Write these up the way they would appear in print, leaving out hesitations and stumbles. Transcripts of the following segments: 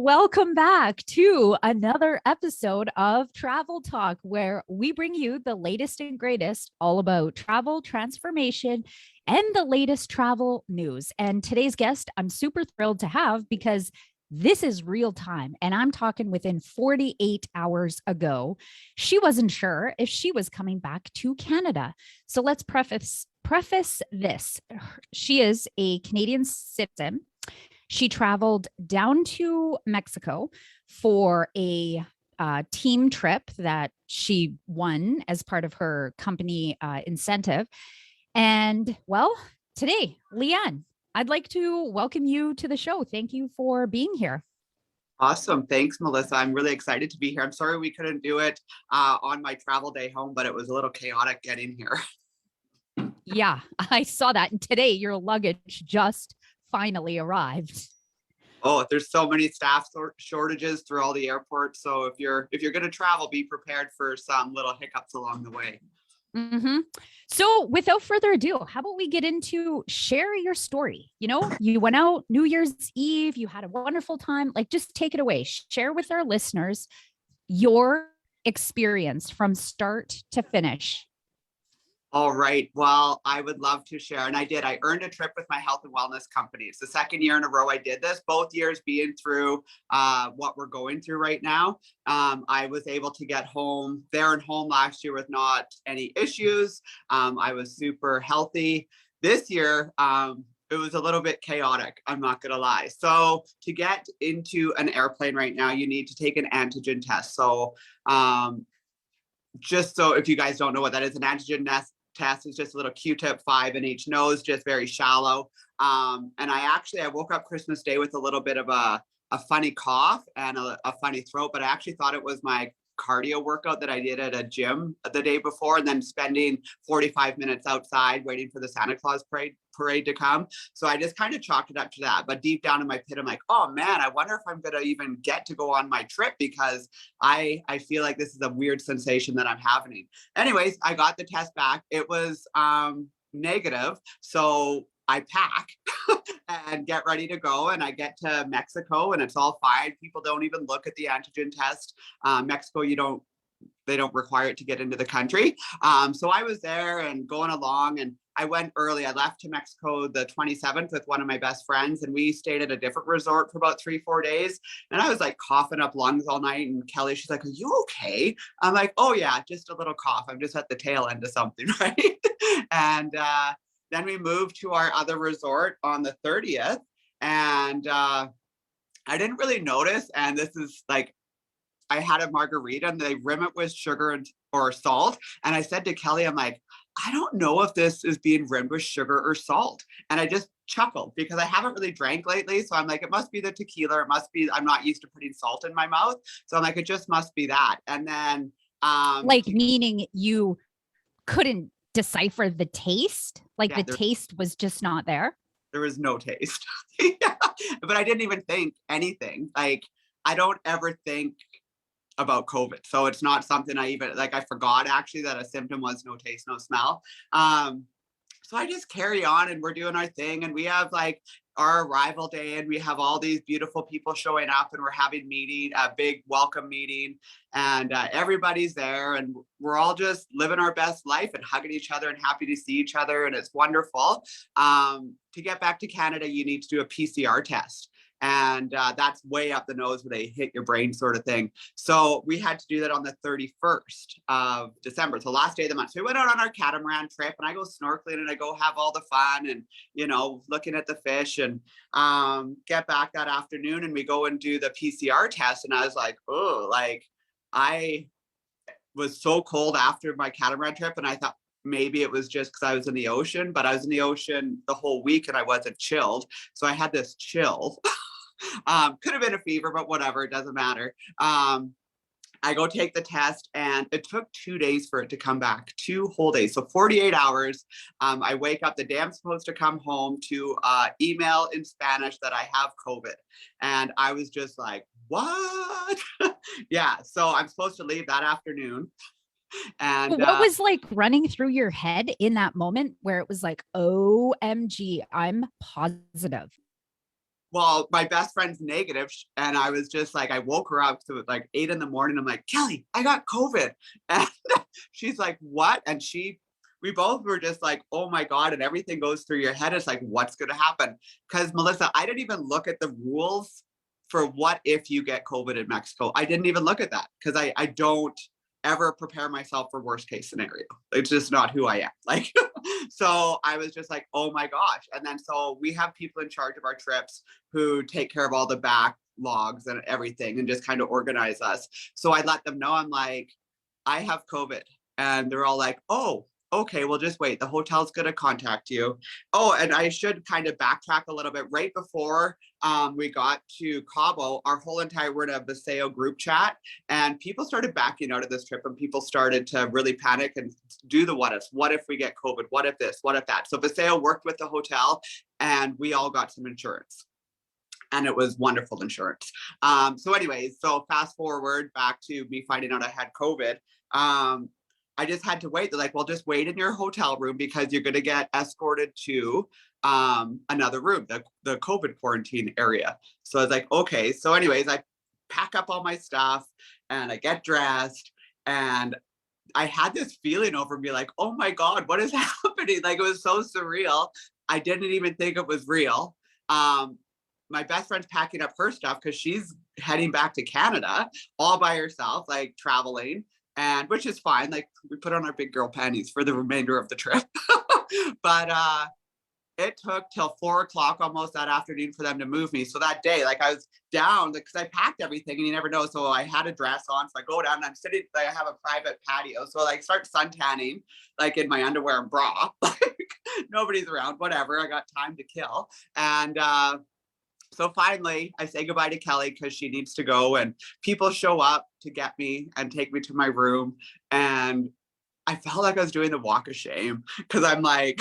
Welcome back to another episode of Travel Talk, where we bring you the latest and greatest all about travel, transformation, and the latest travel news. And today's guest, I'm super thrilled to have because this is real time. And I'm talking within 48 hours ago. She wasn't sure if she was coming back to Canada. So let's preface this. She is a Canadian citizen. She traveled down to Mexico for a team trip that she won as part of her company incentive. And well, today, Leanne, I'd like to welcome you to the show. Thank you for being here. Awesome. Thanks, Melissa. I'm really excited to be here. I'm sorry we couldn't do it on my travel day home, but it was a little chaotic getting here. Yeah, I saw that. And today, your luggage just finally arrived. Oh, there's so many staff shortages through all the airports. So if you're going to travel, be prepared for some little hiccups along the way. Mm-hmm. So without further ado, how about we get into share your story? You know, you went out New Year's Eve, you had a wonderful time. Like, just take it away. Share with our listeners your experience from start to finish. All right. Well, I would love to share. And I did. I earned a trip with my health and wellness company. It's the second year in a row I did this, both years being through what we're going through right now. I was able to get home there and home last year with not any issues. I was super healthy. This year, it was a little bit chaotic. I'm not going to lie. So to get into an airplane right now, you need to take an antigen test. So just so if you guys don't know what that is, an antigen test is just a little Q-tip, 5 in each nose, just very shallow. And I woke up Christmas Day with a little bit of a funny cough and a funny throat, but I actually thought it was my cardio workout that I did at a gym the day before, and then spending 45 minutes outside waiting for the Santa Claus parade to come. So I just kind of chalked it up to that. But deep down in my pit, I'm like, oh man, I wonder if I'm going to even get to go on my trip, because I feel like this is a weird sensation that I'm having. Anyways, I got the test back. It was negative. So I pack and get ready to go, and I get to Mexico and it's all fine. People don't even look at the antigen test. Mexico, they don't require it to get into the country. So I was there and going along, and I went early. I left to Mexico the 27th with one of my best friends, and we stayed at a different resort for about 3-4 days. And I was like coughing up lungs all night. And Kelly, she's like, are you okay? I'm like, oh yeah, just a little cough. I'm just at the tail end of something, right? And then we moved to our other resort on the 30th, and I didn't really notice. And this is like, I had a margarita and they rim it with sugar or salt. And I said to Kelly, I'm like, I don't know if this is being rimmed with sugar or salt. And I just chuckled because I haven't really drank lately. So I'm like, it must be the tequila. It must be, I'm not used to putting salt in my mouth. So I'm like, it just must be that. And then meaning you couldn't decipher the taste, like the taste was just not there. There was no taste. Yeah. But I didn't even think anything. Like, I don't ever think about COVID. So it's not something I forgot actually that a symptom was no taste, no smell. So I just carry on and we're doing our thing, and we have like our arrival day, and we have all these beautiful people showing up, and we're having a big welcome meeting, and everybody's there, and we're all just living our best life and hugging each other and happy to see each other. And it's wonderful. To get back to Canada, you need to do a PCR test. And that's way up the nose where they hit your brain sort of thing. So we had to do that on the 31st of December. So last day of the month. So we went out on our catamaran trip, and I go snorkeling and I go have all the fun and, looking at the fish, and get back that afternoon, and we go and do the PCR test. And I was like, oh, like I was so cold after my catamaran trip. And I thought, maybe it was just because I was in the ocean, but I was in the ocean the whole week and I wasn't chilled. So I had this chill. Could have been a fever, but whatever, it doesn't matter. I go take the test, and it took 2 days for it to come back, 2 whole days. So 48 hours. I wake up the day I'm supposed to come home to email in Spanish that I have COVID. And I was just like, what? Yeah. So I'm supposed to leave that afternoon. And what was like running through your head in that moment where it was like, OMG, I'm positive? Well, my best friend's negative, and I was just like, I woke her up to like 8 in the morning. I'm like, Kelly, I got COVID, and she's like, what? And we both were just like, oh my god, and everything goes through your head. It's like, what's going to happen? Because Melissa, I didn't even look at the rules for what if you get COVID in Mexico. I didn't even look at that because I don't ever prepare myself for worst case scenario. It's just not who I am. Like, so I was just like, oh my gosh. And then so we have people in charge of our trips who take care of all the backlogs and everything and just kind of organize us. So I let them know, I'm like, I have COVID. And they're all like, oh, okay, well, just wait. The hotel's going to contact you. Oh, and I should kind of backtrack a little bit. Right before we got to Cabo, our whole entire word of Viseo group chat, and people started backing out of this trip, and people started to really panic and do the what ifs. What if we get COVID? What if this? What if that? So Viseo worked with the hotel, and we all got some insurance. And it was wonderful insurance. So anyways, so fast forward back to me finding out I had COVID. I just had to wait. They're like, well, just wait in your hotel room because you're going to get escorted to another room, the COVID quarantine area. So I was like, okay. So anyways, I pack up all my stuff and I get dressed, and I had this feeling over me like, oh my God, what is happening? Like, it was so surreal. I didn't even think it was real. My best friend's packing up her stuff because she's heading back to Canada all by herself, like traveling. And which is fine. Like, we put on our big girl panties for the remainder of the trip. But it took till 4 o'clock almost that afternoon for them to move me. So that day, like, I was down because I packed everything and you never know. So I had a dress on. So I go down and I'm sitting, like, I have a private patio. So I like start sun tanning, like in my underwear and bra. Like, nobody's around, whatever. I got time to kill. And so finally, I say goodbye to Kelly because she needs to go, and people show up to get me and take me to my room. And I felt like I was doing the walk of shame because I'm like,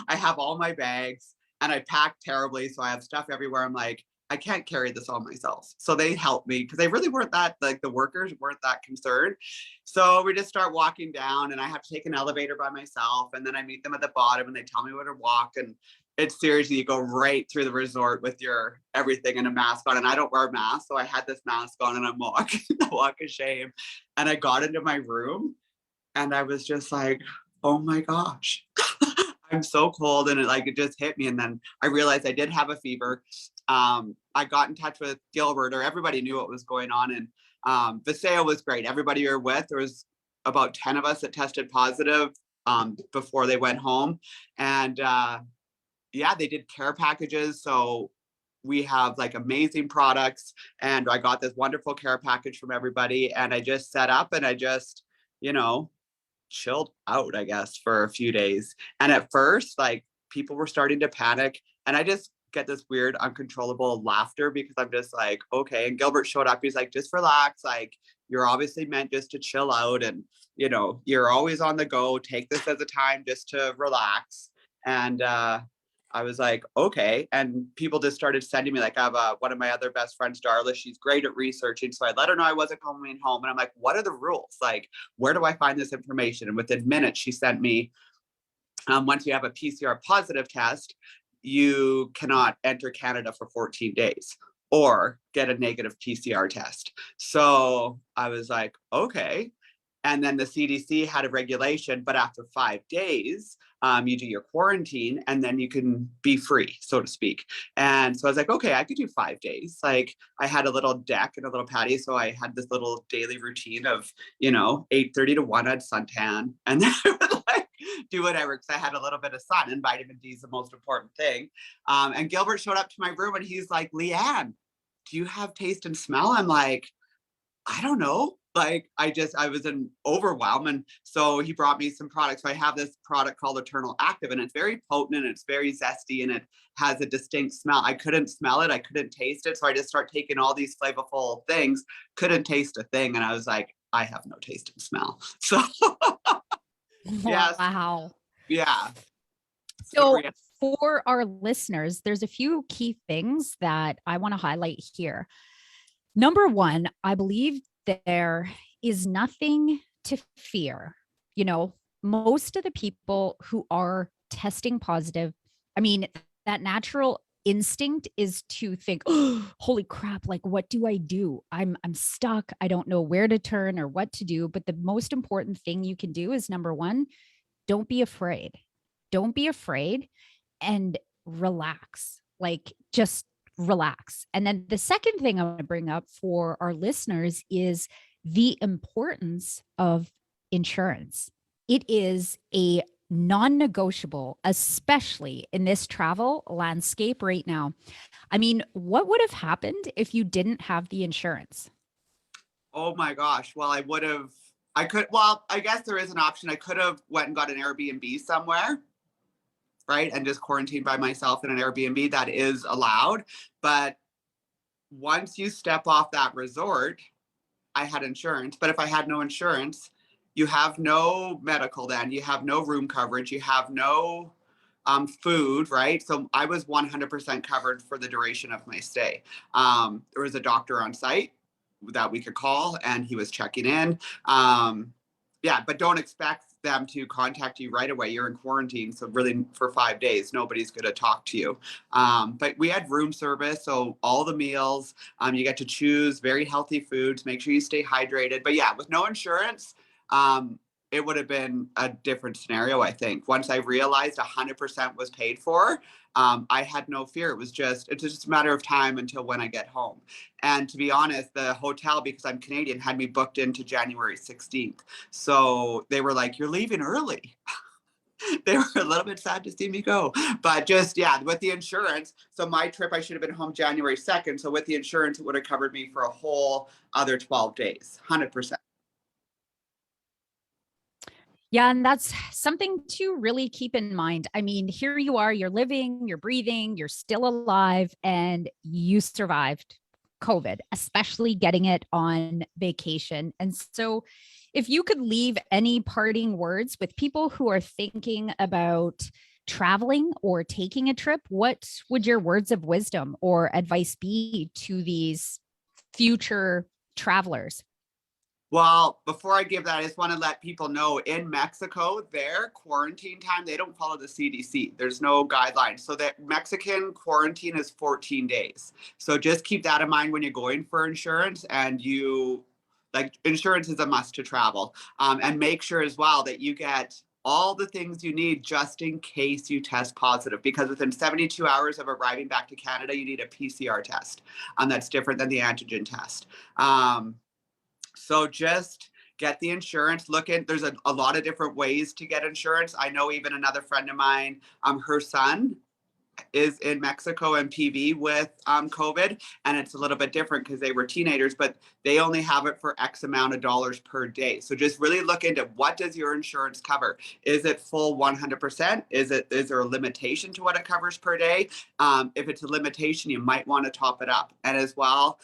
I have all my bags and I packed terribly. So I have stuff everywhere. I'm like, I can't carry this all myself. So they helped me because they really weren't that, like, the workers weren't that concerned. So we just start walking down, and I have to take an elevator by myself. And then I meet them at the bottom and they tell me where to walk. And it's seriously, you go right through the resort with your everything and a mask on. And I don't wear a mask. So I had this mask on and I'm walking the walk of shame. And I got into my room and I was just like, oh my gosh, I'm so cold. And it just hit me. And then I realized I did have a fever. I got in touch with Gilbert, or everybody knew what was going on. And Viseo was great. Everybody you're with, there was about 10 of us that tested positive before they went home. And yeah, they did care packages. So we have like amazing products, and I got this wonderful care package from everybody. And I just set up and I just, chilled out, I guess, for a few days. And at first, like, people were starting to panic, and I just get this weird, uncontrollable laughter because I'm just like, okay. And Gilbert showed up. He's like, just relax. Like, you're obviously meant just to chill out, and you're always on the go. Take this as a time just to relax. And I was like, okay. And people just started sending me, like, I have one of my other best friends, Darla. She's great at researching. So I let her know I wasn't coming home. And I'm like, what are the rules? Like, where do I find this information? And within minutes, she sent me, once you have a PCR positive test, you cannot enter Canada for 14 days or get a negative PCR test. So I was like, okay. And then the CDC had a regulation, but after 5 days, you do your quarantine and then you can be free, so to speak. And so I was like, okay, I could do 5 days. Like, I had a little deck and a little patio. So I had this little daily routine of, 8:30 to 1, I'd suntan. And then I would like do whatever because I had a little bit of sun, and vitamin D is the most important thing. And Gilbert showed up to my room and he's like, Leanne, do you have taste and smell? I'm like, I don't know. Like, I was in overwhelm. And so he brought me some products. So I have this product called Eternal Active, and it's very potent and it's very zesty and it has a distinct smell. I couldn't smell it. I couldn't taste it. So I just start taking all these flavorful things, couldn't taste a thing. And I was like, I have no taste and smell. So yes. Wow. Yeah. So for our listeners, there's a few key things that I want to highlight here. Number one, I believe there is nothing to fear. Most of the people who are testing positive, I mean, that natural instinct is to think, oh, holy crap, like what do I do? I'm stuck. I don't know where to turn or what to do. But the most important thing you can do is number one, don't be afraid. Don't be afraid and relax. Like just relax. And then the second thing I want to bring up for our listeners is the importance of insurance. It is a non negotiable, especially in this travel landscape right now. I mean, what would have happened if you didn't have the insurance? Oh my gosh. Well, I guess there is an option. I could have went and got an Airbnb somewhere, right? And just quarantined by myself in an Airbnb. That is allowed. But once you step off that resort, I had insurance. But if I had no insurance, you have no medical then, you have no room coverage, you have no food, right? So I was 100% covered for the duration of my stay. There was a doctor on site that we could call and he was checking in. Yeah, but don't expect them to contact you right away. You're in quarantine. So really for 5 days, nobody's going to talk to you. But we had room service. So all the meals, you get to choose very healthy foods, make sure you stay hydrated. But yeah, with no insurance, it would have been a different scenario, I think. Once I realized 100% was paid for, I had no fear. It's just a matter of time until when I get home. And to be honest, the hotel, because I'm Canadian, had me booked into January 16th. So they were like, you're leaving early. They were a little bit sad to see me go. But just, yeah, with the insurance. So my trip, I should have been home January 2nd. So with the insurance, it would have covered me for a whole other 12 days, 100%. Yeah, and that's something to really keep in mind. I mean, here you are, you're living, you're breathing, you're still alive, and you survived COVID, especially getting it on vacation. And so, if you could leave any parting words with people who are thinking about traveling or taking a trip, what would your words of wisdom or advice be to these future travelers? Well, before I give that, I just want to let people know in Mexico, their quarantine time, they don't follow the CDC. There's no guidelines. So that Mexican quarantine is 14 days. So just keep that in mind when you're going for insurance and insurance is a must to travel. And make sure as well that you get all the things you need just in case you test positive, because within 72 hours of arriving back to Canada, you need a PCR test. That's different than the antigen test. So just get the insurance. There's a lot of different ways to get insurance. I know even another friend of mine, her son is in Mexico and PV with COVID, and it's a little bit different because they were teenagers, but they only have it for X amount of dollars per day. So just really look into what does your insurance cover? Is it full 100%? Is there a limitation to what it covers per day? If it's a limitation, you might want to top it up. And as well,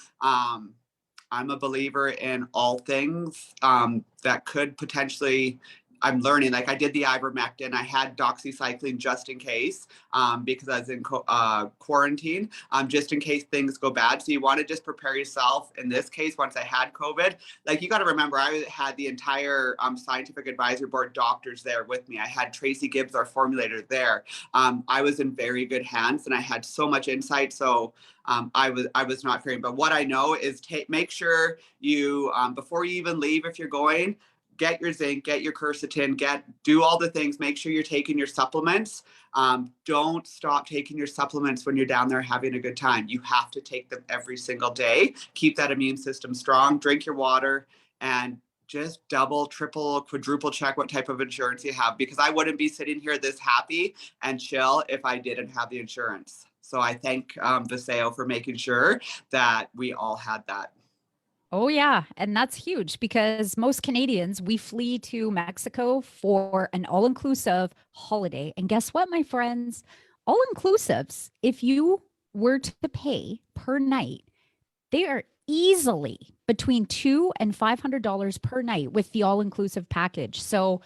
I'm a believer in all things that could potentially, I'm learning, like I did the ivermectin, I had doxycycline just in case because I was in quarantine, just in case things go bad. So you want to just prepare yourself. In this case, once I had COVID, like you got to remember, I had the entire scientific advisory board doctors there with me. I had Tracy Gibbs, our formulator there. I was in very good hands and I had so much insight. So I was not fearing, but what I know is make sure you, before you even leave, if you're going, get your zinc, get your quercetin, do all the things, make sure you're taking your supplements. Don't stop taking your supplements when you're down there having a good time. You have to take them every single day. Keep that immune system strong, drink your water, and just double, triple, quadruple check what type of insurance you have, because I wouldn't be sitting here this happy and chill if I didn't have the insurance. So I thank Viseo for making sure that we all had that. Oh, yeah. And that's huge because most Canadians, we flee to Mexico for an all inclusive holiday. And guess what, my friends? All inclusives, if you were to pay per night, they are easily between $200 and $500 per night with the all inclusive package. So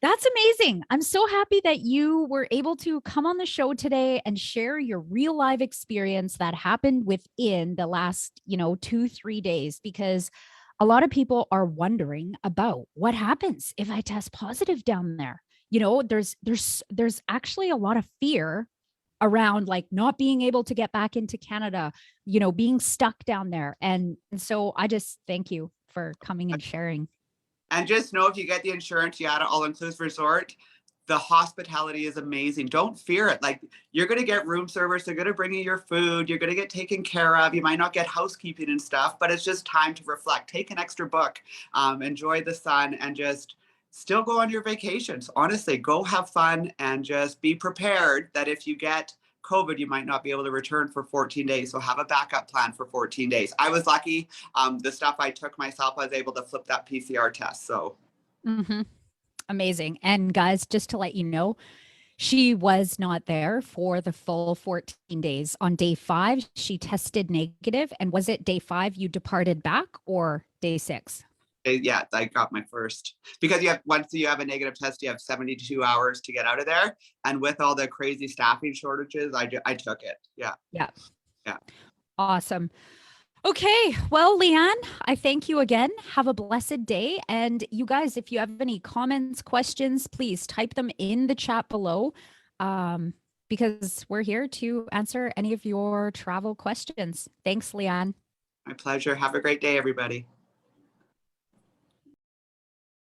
that's amazing. I'm so happy that you were able to come on the show today and share your real life experience that happened within the last, 2-3 days, because a lot of people are wondering about what happens if I test positive down there. There's actually a lot of fear around like not being able to get back into Canada, being stuck down there. And so I just thank you for coming and sharing. And just know if you get the insurance, you had an all-inclusive resort, the hospitality is amazing. Don't fear it. Like, you're going to get room service. They're going to bring you your food. You're going to get taken care of. You might not get housekeeping and stuff, but it's just time to reflect. Take an extra book, enjoy the sun, and just still go on your vacations. Honestly, go have fun and just be prepared that if you get COVID, you might not be able to return for 14 days. So have a backup plan for 14 days. I was lucky. The stuff I took myself, I was able to flip that PCR test. So amazing. And guys, just to let you know, she was not there for the full 14 days. On day 5, she tested negative. And was it day 5 you departed back, or day 6? Yeah, I got my first, because once you have a negative test, you have 72 hours to get out of there. And with all the crazy staffing shortages, I took it. Yeah. Awesome. Okay. Well, Leanne, I thank you again. Have a blessed day. And you guys, if you have any comments, questions, please type them in the chat below, because we're here to answer any of your travel questions. Thanks, Leanne. My pleasure. Have a great day, everybody.